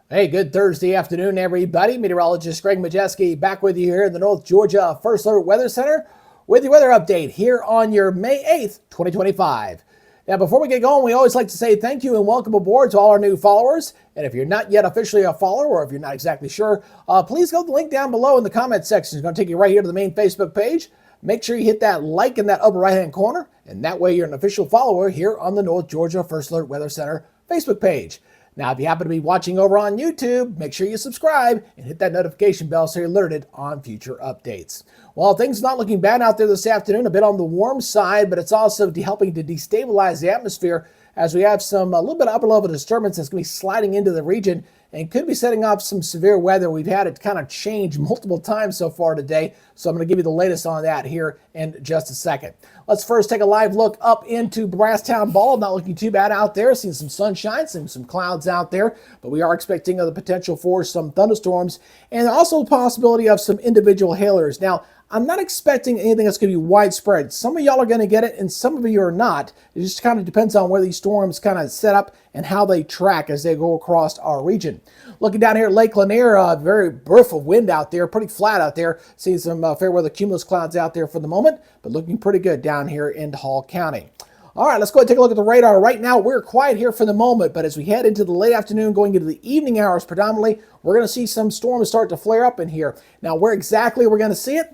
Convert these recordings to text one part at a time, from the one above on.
Hey, good Thursday afternoon, everybody. Meteorologist Greg Majeski back with you here in the North Georgia First Alert Weather Center with your weather update here on your May 8th, 2025. Now, before we get going, we always like to say thank you and welcome aboard to all our new followers. And if you're not yet officially a follower, or if you're not exactly sure, please go to the link down below in the comments section. It's going to take you right here to the main Facebook page. Make sure you hit that like in that upper right-hand corner, and that way you're an official follower here on the North Georgia First Alert Weather Center Facebook page. Now, if you happen to be watching over on YouTube, make sure you subscribe and hit that notification bell so you're alerted on future updates. Well, things not looking bad out there this afternoon, a bit on the warm side, but it's also helping to destabilize the atmosphere as we have a little bit of upper level disturbance that's going to be sliding into the region and could be setting off some severe weather. We've had it kind of change multiple times so far today, so I'm going to give you the latest on that here in just a second. Let's first take a live look up into Brasstown Ball. Not looking too bad out there. Seeing some sunshine, seeing some clouds out there, but we are expecting the potential for some thunderstorms and also the possibility of some individual hailers. Now, I'm not expecting anything that's going to be widespread. Some of y'all are going to get it and some of you are not. It just kind of depends on where these storms kind of set up and how they track as they go across our region. Looking down here at Lake Lanier, very breath of wind out there, pretty flat out there. Seeing some fair weather cumulus clouds out there for the moment, but looking pretty good down here in Hall County. All right, let's go ahead and take a look at the radar. Right now, we're quiet here for the moment, but as we head into the late afternoon, going into the evening hours predominantly, we're going to see some storms start to flare up in here. Now, where exactly we're going to see it?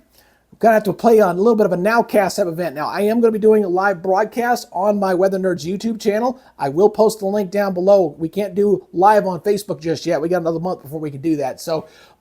I'm going to have to play on a little bit of a nowcast type event. Now, I am going to be doing a live broadcast on my Weather Nerds YouTube channel. I will post the link down below. We can't do live on Facebook just yet. We got another month before we can do that.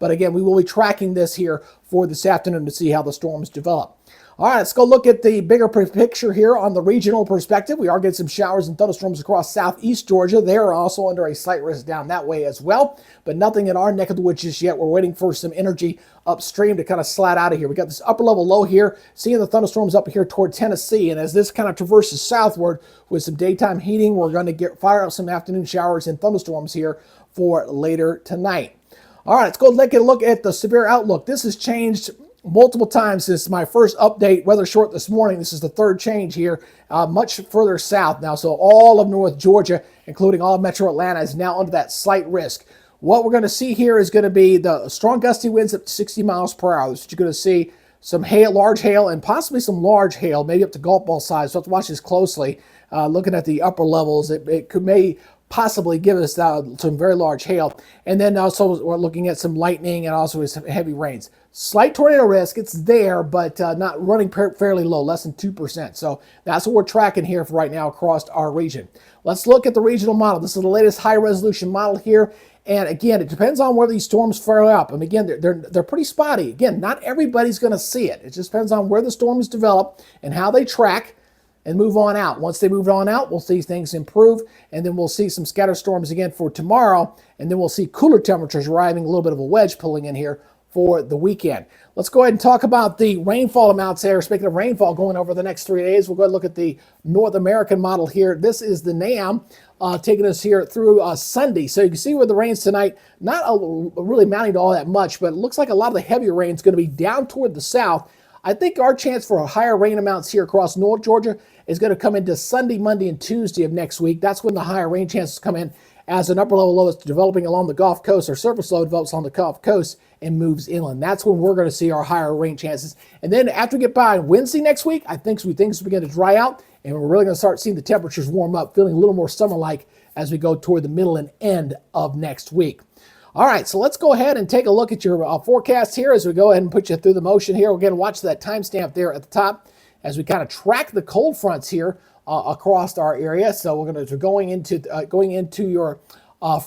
But again, we will be tracking this here for this afternoon to see how the storms develop. All right, let's go look at the bigger picture here on the regional perspective. We are getting some showers and thunderstorms across southeast Georgia. They are also under a slight risk down that way as well, but nothing in our neck of the woods just yet. We're waiting for some energy upstream to kind of slide out of here. We got this upper level low here, seeing the thunderstorms up here toward Tennessee, and as this kind of traverses southward with some daytime heating, we're going to fire up some afternoon showers and thunderstorms here for later tonight. All right, let's go take a look at the severe outlook. This has changed multiple times since my first update, weather short this morning. This is the third change here, much further south now. So all of North Georgia, including all of Metro Atlanta, is now under that slight risk. What we're going to see here is going to be the strong gusty winds up to 60 miles per hour. So you're going to see some hail, large hail, and possibly some large hail, maybe up to golf ball size. So have to watch this closely. Looking at the upper levels, it may possibly give us some very large hail. And then also we're looking at some lightning and also some heavy rains. Slight tornado risk, it's there, but not running fairly low, less than 2%. So that's what we're tracking here for right now across our region. Let's look at the regional model. This is the latest high-resolution model here. And again, it depends on where these storms flare up. And again, they're pretty spotty. Again, not everybody's going to see it. It just depends on where the storms develop and how they track and move on out. Once they move on out, we'll see things improve, and then we'll see some scatter storms again for tomorrow, and then we'll see cooler temperatures arriving, a little bit of a wedge pulling in here for the weekend. Let's go ahead and talk about the rainfall amounts there. Speaking of rainfall going over the next 3 days, we'll go ahead and look at the North American model here. This is the NAM taking us here through Sunday. So you can see where the rains tonight, not really mounting to all that much, but it looks like a lot of the heavier rain is going to be down toward the south. I think our chance for higher rain amounts here across North Georgia is going to come into Sunday, Monday, and Tuesday of next week. That's when the higher rain chances come in as an upper level low is developing along the Gulf Coast, or surface low develops along the Gulf Coast and moves inland. That's when we're going to see our higher rain chances. And then after we get by Wednesday next week, I think things begin to dry out, and we're really going to start seeing the temperatures warm up, feeling a little more summer-like as we go toward the middle and end of next week. All right, so let's go ahead and take a look at your forecast here as we go ahead and put you through the motion here. We're going to watch that timestamp there at the top as we kind of track the cold fronts here across our area. So we're going into your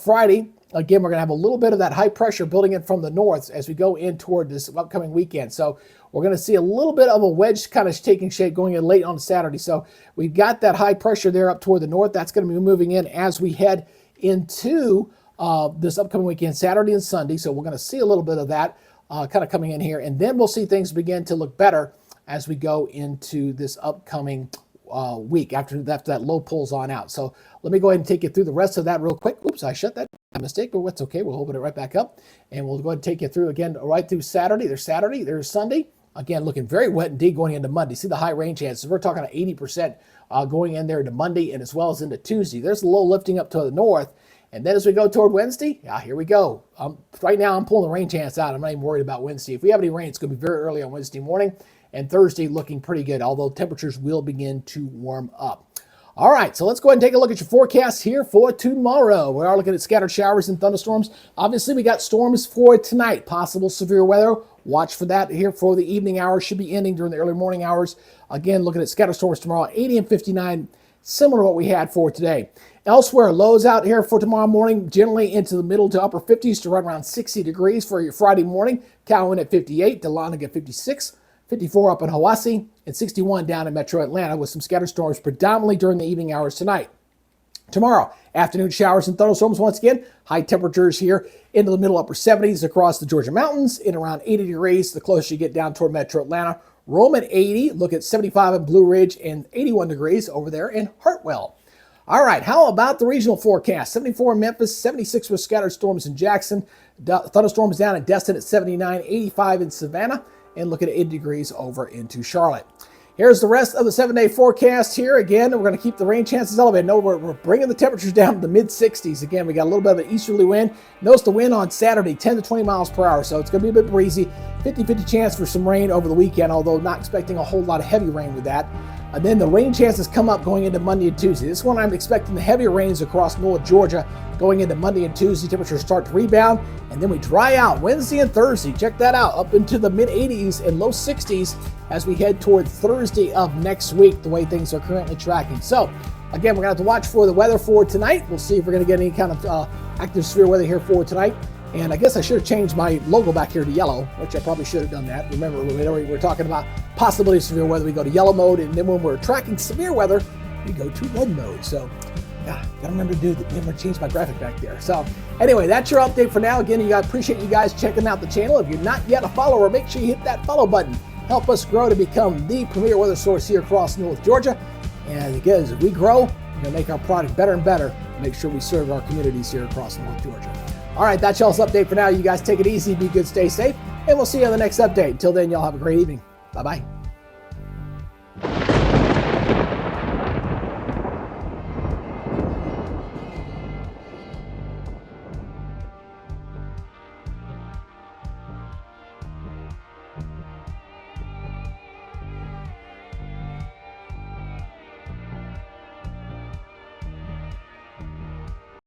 Friday. Again, we're going to have a little bit of that high pressure building in from the north as we go in toward this upcoming weekend. So we're going to see a little bit of a wedge kind of taking shape going in late on Saturday. So we've got that high pressure there up toward the north. That's going to be moving in as we head into this upcoming weekend, Saturday and Sunday. So we're going to see a little bit of that kind of coming in here. And then we'll see things begin to look better as we go into this upcoming week after that low pulls on out. So let me go ahead and take you through the rest of that real quick. Oops, I shut that. Mistake, but that's okay. We'll open it right back up, and we'll go ahead and take you through again right through Saturday. There's Sunday. Again, looking very wet indeed going into Monday. See the high rain chances. We're talking 80% going in there to Monday and as well as into Tuesday. There's a low lifting up to the north, And then as we go toward Wednesday, here we go. Right now, I'm pulling the rain chance out. I'm not even worried about Wednesday. If we have any rain, it's going to be very early on Wednesday morning. And Thursday looking pretty good, although temperatures will begin to warm up. All right, so let's go ahead and take a look at your forecast here for tomorrow. We are looking at scattered showers and thunderstorms. Obviously, we got storms for tonight, possible severe weather. Watch for that here for the evening hours. Should be ending during the early morning hours. Again, looking at scattered storms tomorrow, 80 and 59, similar to what we had for today. Elsewhere, lows out here for tomorrow morning, generally into the middle to upper 50s to right around 60 degrees for your Friday morning. Cowan at 58, Dahlonega at 56. 54 up in Hiwassee, and 61 down in Metro Atlanta with some scattered storms predominantly during the evening hours tonight. Tomorrow, afternoon showers and thunderstorms once again. High temperatures here into the middle upper 70s across the Georgia mountains in around 80 degrees the closer you get down toward Metro Atlanta. Rome at 80, look at 75 in Blue Ridge and 81 degrees over there in Hartwell. All right, how about the regional forecast? 74 in Memphis, 76 with scattered storms in Jackson. Thunderstorms down in Destin at 79, 85 in Savannah. And look at 80 degrees over into Charlotte. Here's the rest of the 7-day forecast here. Again, we're going to keep the rain chances elevated. No, we're bringing the temperatures down to the mid-60s. Again, we got a little bit of an easterly wind. Notice the wind on Saturday, 10 to 20 miles per hour. So it's going to be a bit breezy. 50-50 chance for some rain over the weekend, although not expecting a whole lot of heavy rain with that. And then the rain chances come up going into Monday and Tuesday. This one I'm expecting the heavier rains across North Georgia going into Monday and Tuesday. Temperatures start to rebound, and then we dry out Wednesday and Thursday. Check that out, up into the mid-80s and low 60s as we head toward Thursday of next week, the way things are currently tracking. So, again, we're going to have to watch for the weather for tonight. We'll see if we're going to get any kind of active severe weather here for tonight. And I guess I should have changed my logo back here to yellow, which I probably should have done that. Remember, we were talking about possibility of severe weather. We go to yellow mode, and then when we're tracking severe weather, we go to red mode. So, yeah, gotta remember to change my graphic back there. So, anyway, that's your update for now. Again, appreciate you guys checking out the channel. If you're not yet a follower, make sure you hit that follow button. Help us grow to become the premier weather source here across North Georgia. And again, as we grow, we're gonna make our product better and better. Make sure we serve our communities here across North Georgia. All right, that's y'all's update for now. You guys take it easy, be good, stay safe, and we'll see you on the next update. Until then, y'all have a great evening. Bye-bye.